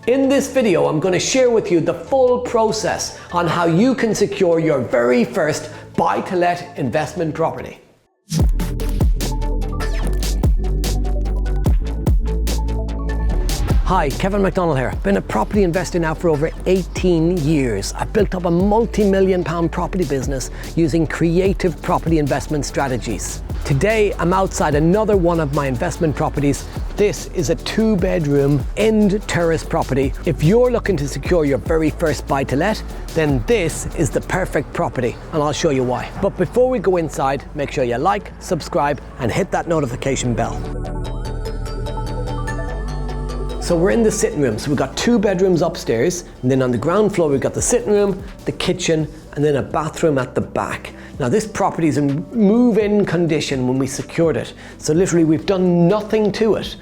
In this video, I'm going to share with you the full process on how you can secure your very first buy-to-let investment property. Hi, Kevin McDonald here. Been a property investor now for over 18 years. I've built up a multi-million pound property business using creative property investment strategies. Today, I'm outside another one of my investment properties. This is a 2-bedroom end terrace property. If you're looking to secure your very first buy-to-let, then this is the perfect property, and I'll show you why. But before we go inside, make sure you like, subscribe, and hit that notification bell. So we're in the sitting room. So we've got 2 bedrooms upstairs, and then on the ground floor we've got the sitting room, the kitchen, and then a bathroom at the back. Now this property is in move-in condition when we secured it. So literally we've done nothing to it.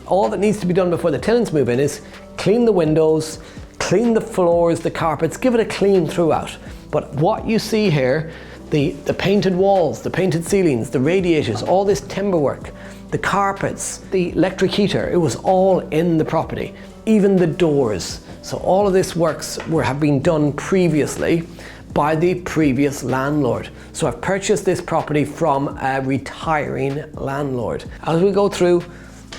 All that needs to be done before the tenants move in is clean the windows, clean the floors, the carpets, give it a clean throughout. But what you see here, the painted walls, the painted ceilings, the radiators, all this timber work, the carpets, the electric heater, it was all in the property, even the doors. So all of this works have been done previously by the previous landlord. So I've purchased this property from a retiring landlord. As we go through,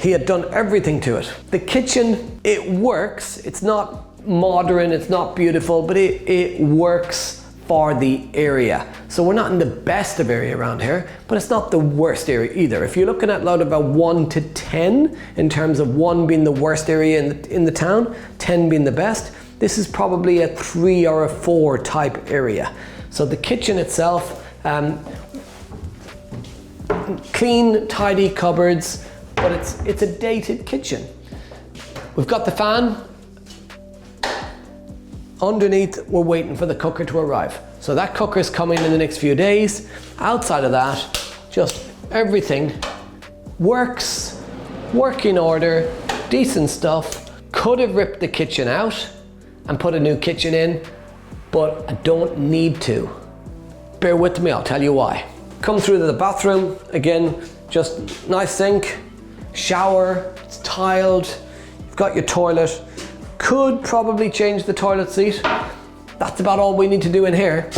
he had done everything to it. The kitchen, it works. It's not modern, it's not beautiful, but it works for the area. So we're not in the best of area around here, but it's not the worst area either. If you're looking at about 1 to 10, in terms of 1 being the worst area in the town, 10 being the best, this is probably a 3 or a 4 type area. So the kitchen itself, clean, tidy cupboards, but it's a dated kitchen. We've got the fan. Underneath, we're waiting for the cooker to arrive. So that cooker is coming in the next few days. Outside of that, just everything works, working order, decent stuff. Could have ripped the kitchen out and put a new kitchen in, but I don't need to. Bear with me, I'll tell you why. Come through to the bathroom, again, just nice sink, shower, it's tiled, you've got your toilet. Could probably change the toilet seat. That's about all we need to do in here.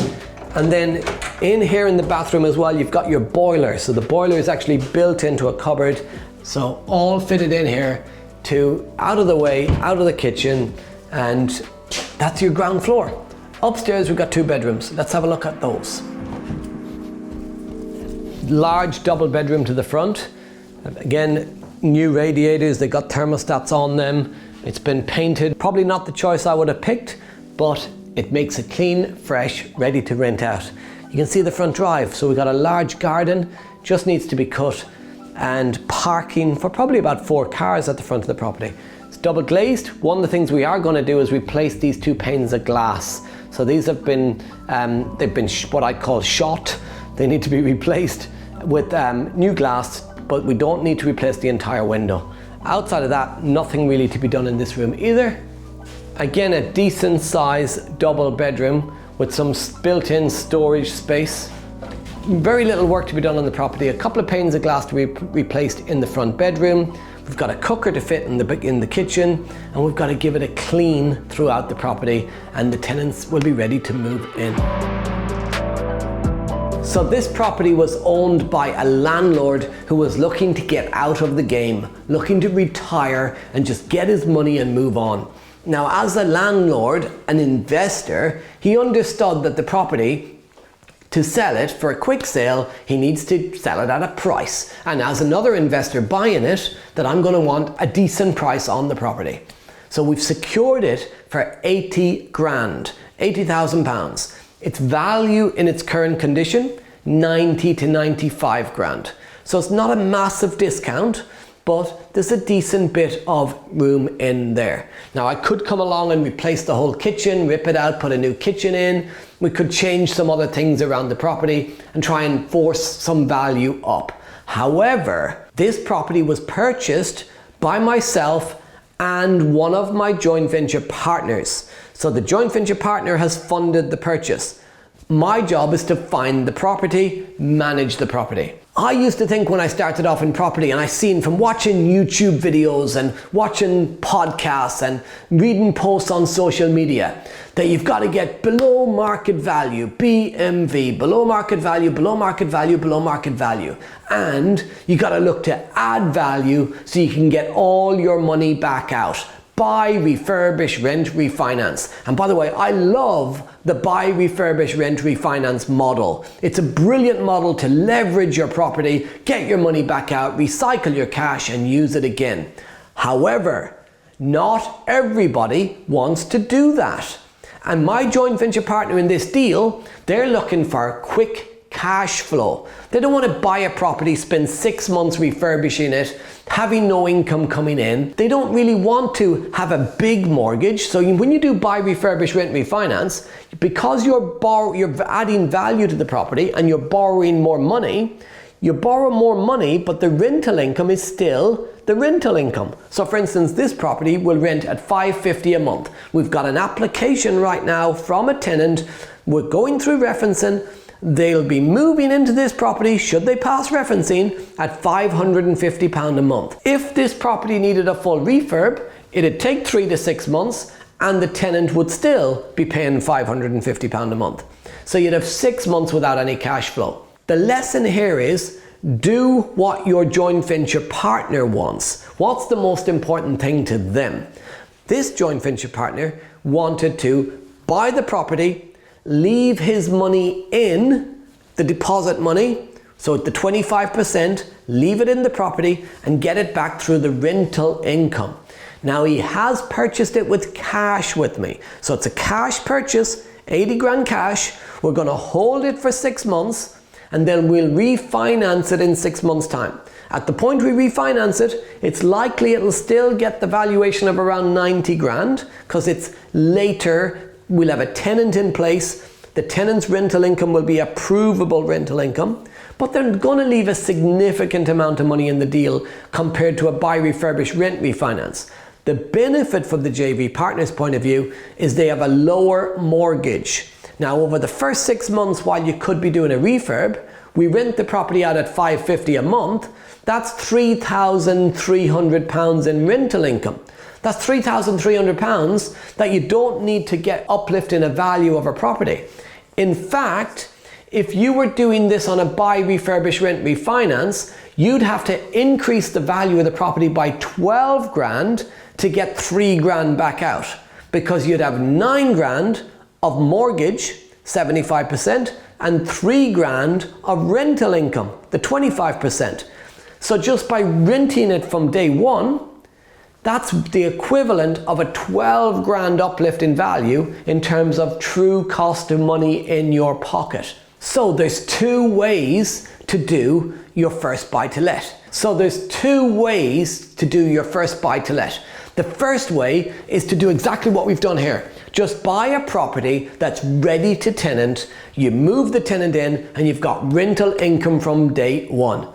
And then in here in the bathroom as well, you've got your boiler. So the boiler is actually built into a cupboard. So all fitted in here to out of the way, out of the kitchen, and that's your ground floor. Upstairs, we've got 2 bedrooms. Let's have a look at those. Large double bedroom to the front. Again, new radiators, they got thermostats on them. It's been painted. Probably not the choice I would have picked, but it makes it clean, fresh, ready to rent out. You can see the front drive. So we've got a large garden, just needs to be cut, and parking for probably about 4 cars at the front of the property. It's double glazed. One of the things we are going to do is replace these 2 panes of glass. So these have been, they've been what I call shot. They need to be replaced with new glass, but we don't need to replace the entire window. Outside of that, nothing really to be done in this room either. Again, a decent size double bedroom with some built-in storage space. Very little work to be done on the property. A couple of panes of glass to be replaced in the front bedroom. We've got a cooker to fit in the kitchen, and we've got to give it a clean throughout the property, and the tenants will be ready to move in. So this property was owned by a landlord who was looking to get out of the game, looking to retire and just get his money and move on. Now, as a landlord, an investor, he understood that the property, to sell it for a quick sale, he needs to sell it at a price. And as another investor buying it, that I'm going to want a decent price on the property. So we've secured it for 80 grand, £80,000. Its value in its current condition, 90 to 95 grand. So it's not a massive discount, but there's a decent bit of room in there. Now I could come along and replace the whole kitchen, rip it out, put a new kitchen in. We could change some other things around the property and try and force some value up. However, this property was purchased by myself and one of my joint venture partners. So the joint venture partner has funded the purchase. My job is to find the property, manage the property. I used to think when I started off in property, and I seen from watching YouTube videos and watching podcasts and reading posts on social media, that you've got to get below market value, BMV, below market value, below market value, below market value. And you got to look to add value so you can get all your money back out. Buy, refurbish, rent, refinance. And by the way, I love the buy, refurbish, rent, refinance model. It's a brilliant model to leverage your property, get your money back out, recycle your cash and use it again. However, not everybody wants to do that. And my joint venture partner in this deal, they're looking for quick cash flow. They don't want to buy a property, spend 6 months refurbishing it, having no income coming in. They don't really want to have a big mortgage. So when you do buy, refurbish, rent, refinance, because you're adding value to the property and you're borrowing more money, you borrow more money, but the rental income is still the rental income. So for instance, this property will rent at $550 a month. We've got an application right now from a tenant. We're going through referencing. They'll be moving into this property, should they pass referencing, at £550 a month. If this property needed a full refurb, it'd take 3 to 6 months and the tenant would still be paying £550 a month. So you'd have 6 months without any cash flow. The lesson here is, do what your joint venture partner wants. What's the most important thing to them? This joint venture partner wanted to buy the property, leave his money in the deposit money, so the 25%, leave it in the property and get it back through the rental income. Now he has purchased it with cash with me. So it's a cash purchase, 80 grand cash. We're going to hold it for 6 months and then we'll refinance it in 6 months time. At the point we refinance it, it's likely it'll still get the valuation of around 90 grand because it's later. We'll have a tenant in place. The tenant's rental income will be a provable rental income, but they're going to leave a significant amount of money in the deal compared to a buy, refurbish, rent, refinance. The benefit from the JV partner's point of view is they have a lower mortgage. Now, over the first 6 months while you could be doing a refurb, we rent the property out at $550 a month. That's £3,300 in rental income. That's £3,300 that you don't need to get uplift in a value of a property. In fact, if you were doing this on a buy, refurbish, rent, refinance, you'd have to increase the value of the property by 12 grand to get 3 grand back out, because you'd have 9 grand of mortgage, 75%, and 3 grand of rental income, the 25%. So just by renting it from day one, that's the equivalent of a 12 grand uplift in value in terms of true cost of money in your pocket. So there's 2 ways to do your first buy to let. The first way is to do exactly what we've done here. Just buy a property that's ready to tenant, you move the tenant in, and you've got rental income from day one.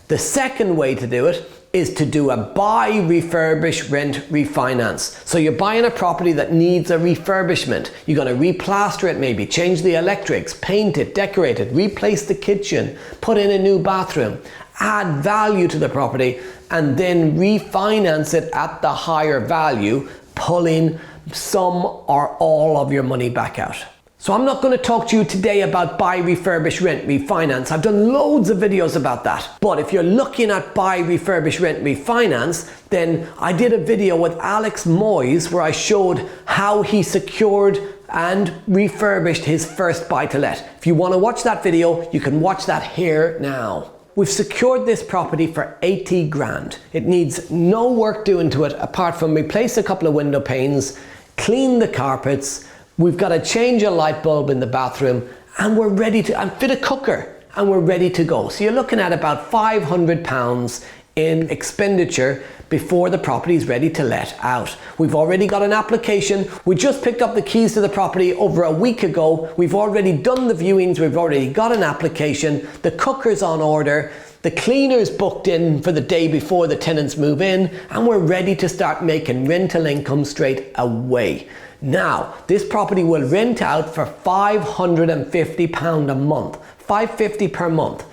The second way to do it is to do a buy, refurbish, rent, refinance. So you're buying a property that needs a refurbishment. You're going to replaster it maybe, change the electrics, paint it, decorate it, replace the kitchen, put in a new bathroom, add value to the property, and then refinance it at the higher value, pulling some or all of your money back out. So I'm not going to talk to you today about buy, refurbish, rent, refinance. I've done loads of videos about that. But if you're looking at buy, refurbish, rent, refinance, then I did a video with Alex Moyes where I showed how he secured and refurbished his first buy to let. If you want to watch that video, you can watch that here now. We've secured this property for 80 grand. It needs no work doing to it apart from replace a couple of window panes, clean the carpets. We've got to change a light bulb in the bathroom, and we're ready to, and fit a cooker, and we're ready to go. So you're looking at about £500 in expenditure before the property is ready to let out. We've already got an application. We just picked up the keys to the property over a week ago. We've already done the viewings. We've already got an application. The cooker's on order. The cleaner's booked in for the day before the tenants move in, and we're ready to start making rental income straight away. Now, this property will rent out for £550 a month, $550 per month.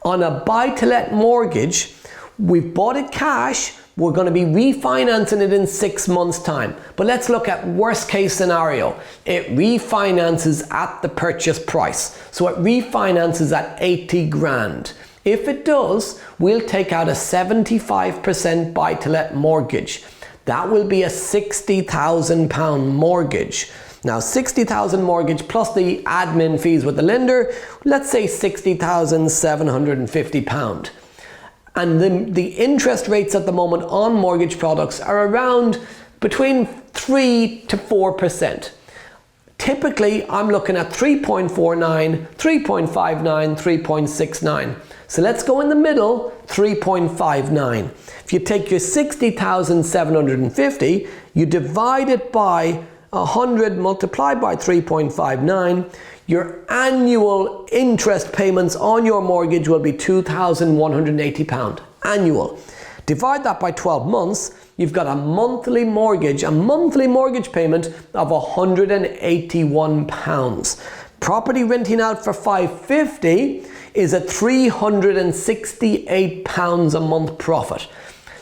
On a buy-to-let mortgage, we've bought it cash, we're going to be refinancing it in 6 months' time. But let's look at worst case scenario. It refinances at the purchase price. So it refinances at 80 grand. If it does, we'll take out a 75% buy-to-let mortgage. That will be a £60,000 mortgage. Now, 60,000 mortgage plus the admin fees with the lender, let's say £60,750. And the interest rates at the moment on mortgage products are around between 3 to 4%. Typically, I'm looking at 3.49, 3.59, 3.69. So let's go in the middle, 3.59. If you take your 60,750, you divide it by 100 multiplied by 3.59, your annual interest payments on your mortgage will be £2,180 annual. Divide that by 12 months, you've got a monthly mortgage payment of £181. Property renting out for £550 is a £368 a month profit.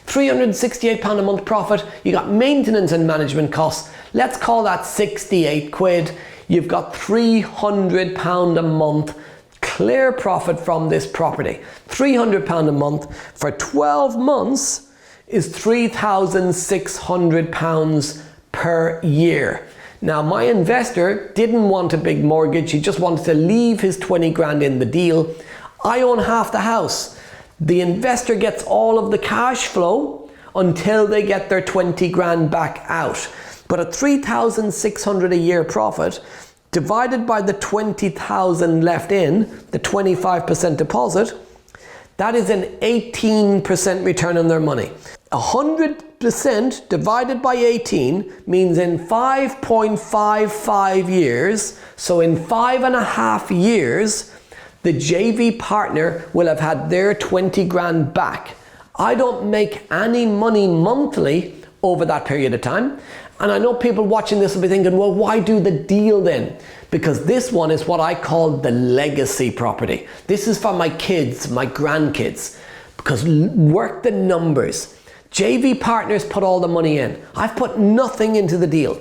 £368 a month profit, you got maintenance and management costs, let's call that 68 quid. You've got £300 a month clear profit from this property. £300 a month for 12 months is £3,600 per year. Now, my investor didn't want a big mortgage, he just wanted to leave his 20 grand in the deal. I own half the house. The investor gets all of the cash flow until they get their 20 grand back out. But at 3,600 a year profit, divided by the 20,000 left in, the 25% deposit, that is an 18% return on their money. 100% divided by 18 means in 5.55 years, so in 5.5 years, the JV partner will have had their 20 grand back. I don't make any money monthly over that period of time. And I know people watching this will be thinking, well, why do the deal then? Because this one is what I call the legacy property. This is for my kids, my grandkids. Because work the numbers. JV partners put all the money in. I've put nothing into the deal.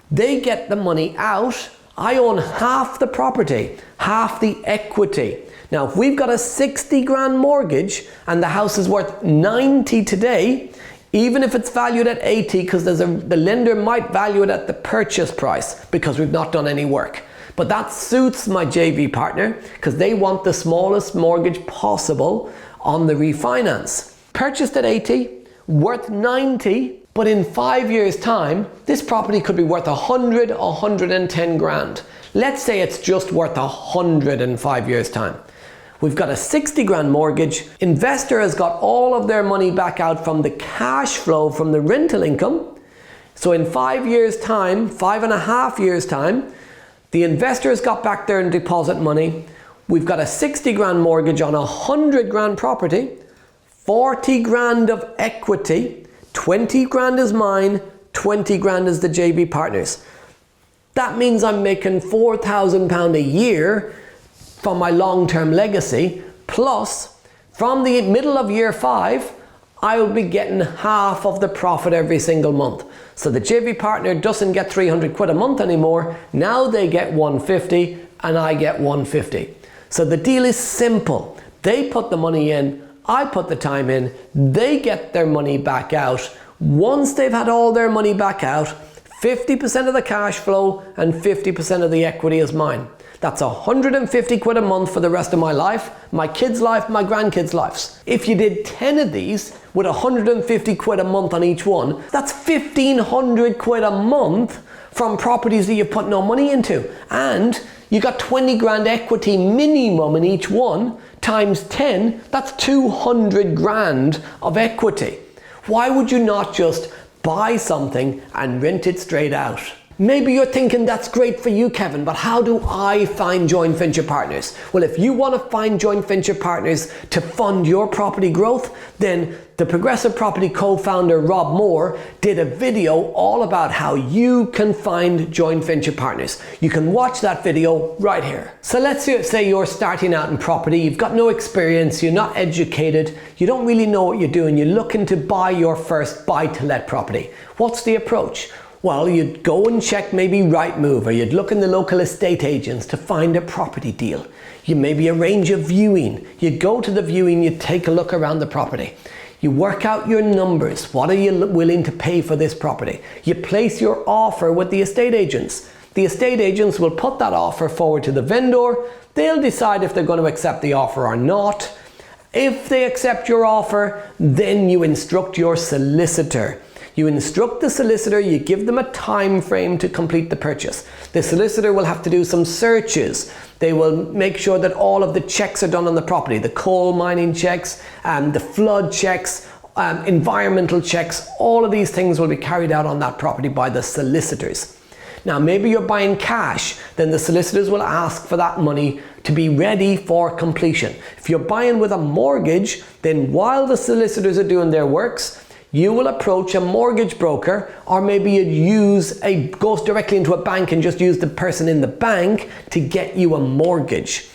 They get the money out. I own half the property, half the equity. Now, if we've got a 60 grand mortgage and the house is worth 90 today, even if it's valued at 80, because the lender might value it at the purchase price because we've not done any work. But that suits my JV partner because they want the smallest mortgage possible on the refinance. Purchased at 80, worth 90, but in 5 years' time, this property could be worth 100, 110 grand. Let's say it's just worth 100 in 5 years' time. We've got a 60 grand mortgage. Investor has got all of their money back out from the cash flow from the rental income. So in 5 years' time, 5.5 years' time, the investor has got back their deposit money. We've got a 60 grand mortgage on a 100 grand property, 40 grand of equity, 20 grand is mine, 20 grand is the JV partners. That means I'm making £4,000 a year from my long-term legacy, plus from the middle of year 5, I will be getting half of the profit every single month. So the JV partner doesn't get 300 quid a month anymore. Now they get 150 and I get 150. So the deal is simple. They put the money in, I put the time in, they get their money back out. Once they've had all their money back out, 50% of the cash flow and 50% of the equity is mine. That's 150 quid a month for the rest of my life, my kids' life, my grandkids' lives. If you did 10 of these with 150 quid a month on each one, that's 1,500 quid a month from properties that you put no money into. And you got 20 grand equity minimum in each one, times 10, that's 200 grand of equity. Why would you not just buy something and rent it straight out? Maybe you're thinking, that's great for you, Kevin, but how do I find joint venture partners? Well, if you want to find joint venture partners to fund your property growth, then the Progressive Property co-founder Rob Moore did a video all about how you can find joint venture partners. You can watch that video right here. So let's say you're starting out in property, you've got no experience, you're not educated, you don't really know what you're doing, you're looking to buy your first buy-to-let property. What's the approach? Well, you'd go and check maybe Rightmove, or you'd look in the local estate agents to find a property deal. You maybe arrange a viewing. You'd go to the viewing, you'd take a look around the property. You work out your numbers. What are you willing to pay for this property? You place your offer with the estate agents. The estate agents will put that offer forward to the vendor. They'll decide if they're going to accept the offer or not. If they accept your offer, then you instruct your solicitor. You instruct the solicitor, you give them a time frame to complete the purchase. The solicitor will have to do some searches. They will make sure that all of the checks are done on the property, the coal mining checks, the flood checks, environmental checks. All of these things will be carried out on that property by the solicitors. Now, maybe you're buying cash, then the solicitors will ask for that money to be ready for completion. If you're buying with a mortgage, then while the solicitors are doing their works, you will approach a mortgage broker, or maybe you'd go directly into a bank and just use the person in the bank to get you a mortgage.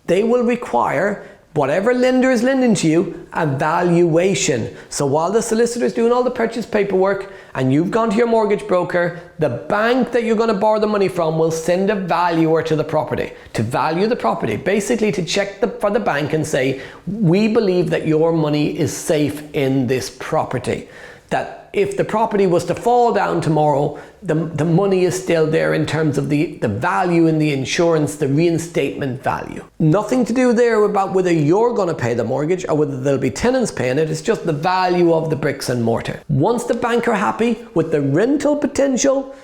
They will require, whatever lender is lending to you, a valuation. So while the solicitor is doing all the purchase paperwork and you've gone to your mortgage broker, the bank that you're going to borrow the money from will send a valuer to the property to value the property, basically to check for the bank and say, we believe that your money is safe in this property. That if the property was to fall down tomorrow, the money is still there in terms of the value in the insurance, the reinstatement value. Nothing to do there about whether you're going to pay the mortgage or whether there'll be tenants paying it. It's just the value of the bricks and mortar. Once the bank are happy with the rental potential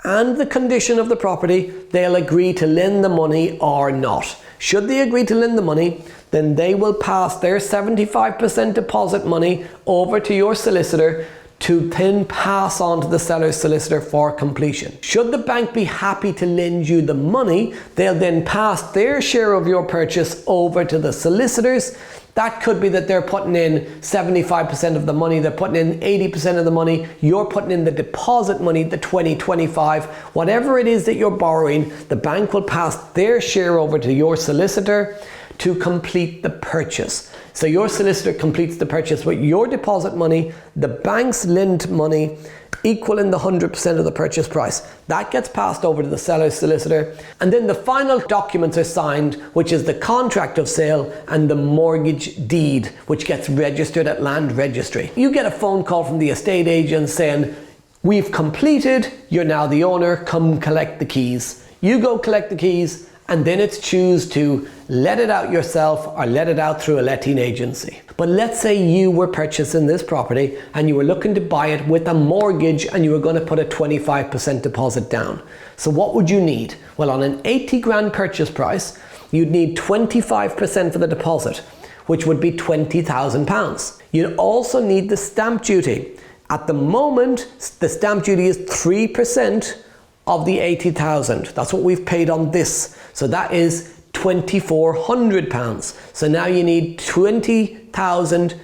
and the condition of the property, they'll agree to lend the money or not. Should they agree to lend the money, then they will pass their 75% deposit money over to your solicitor to then pass on to the seller's solicitor for completion. Should the bank be happy to lend you the money, they'll then pass their share of your purchase over to the solicitors. That could be that they're putting in 75% of the money, they're putting in 80% of the money, you're putting in the deposit money, the 20, 25, whatever it is that you're borrowing, the bank will pass their share over to your solicitor to complete the purchase. So your solicitor completes the purchase with your deposit money, the bank's lent money, equaling the 100% of the purchase price. That gets passed over to the seller's solicitor, and then the final documents are signed, which is the contract of sale and the mortgage deed, which gets registered at Land Registry. You get a phone call from the estate agent saying, we've completed, you're now the owner, come collect the keys. You go collect the keys, and then it's choose to let it out yourself or let it out through a letting agency. But let's say you were purchasing this property and you were looking to buy it with a mortgage and you were going to put a 25% deposit down. So what would you need? Well, on an 80 grand purchase price, you'd need 25% for the deposit, which would be £20,000. You'd also need the stamp duty. At the moment, the stamp duty is 3% of the 80,000. That's what we've paid on this. So that is £2,400. So now you need 20,000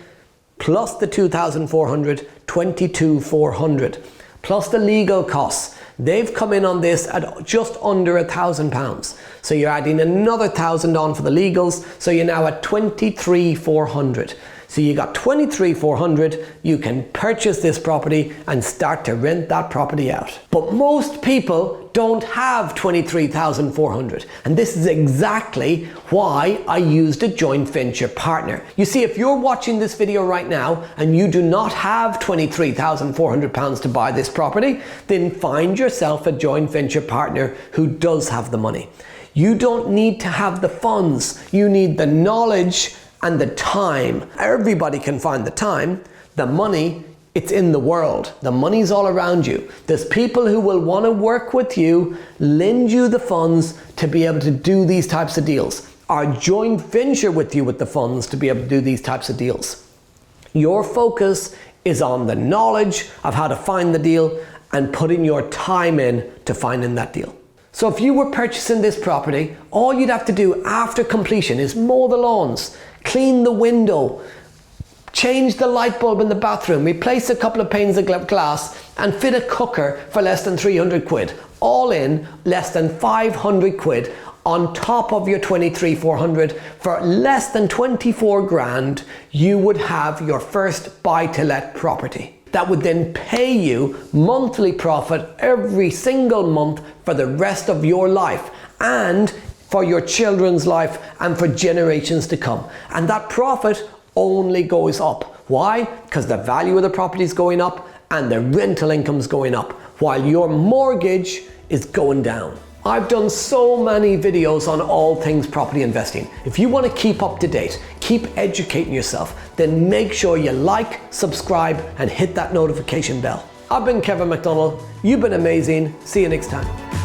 plus the 2,400, 22,400, plus the legal costs. They've come in on this at just under £1,000. So you're adding another 1,000 on for the legals. So you're now at 23,400. So you got 23,400, you can purchase this property and start to rent that property out. But most people don't have 23,400, and this is exactly why I used a joint venture partner. You see, if you're watching this video right now and you do not have £23,400 to buy this property, then find yourself a joint venture partner who does have the money. You don't need to have the funds, you need the knowledge and the time. Everybody can find the time. The money, it's in the world. The money's all around you. There's people who will want to work with you, lend you the funds to be able to do these types of deals, or joint venture with you with the funds to be able to do these types of deals. Your focus is on the knowledge of how to find the deal and putting your time in to finding that deal. So if you were purchasing this property, all you'd have to do after completion is mow the lawns, clean the window, change the light bulb in the bathroom, replace a couple of panes of glass, and fit a cooker for less than 300 quid. All in, less than 500 quid on top of your 23,400. For less than 24 grand, you would have your first buy-to-let property. That would then pay you monthly profit every single month for the rest of your life and for your children's life and for generations to come. And that profit only goes up. Why? Because the value of the property is going up and the rental income is going up while your mortgage is going down. I've done so many videos on all things property investing. If you want to keep up to date, keep educating yourself, then make sure you like, subscribe, and hit that notification bell. I've been Kevin McDonald. You've been amazing. See you next time.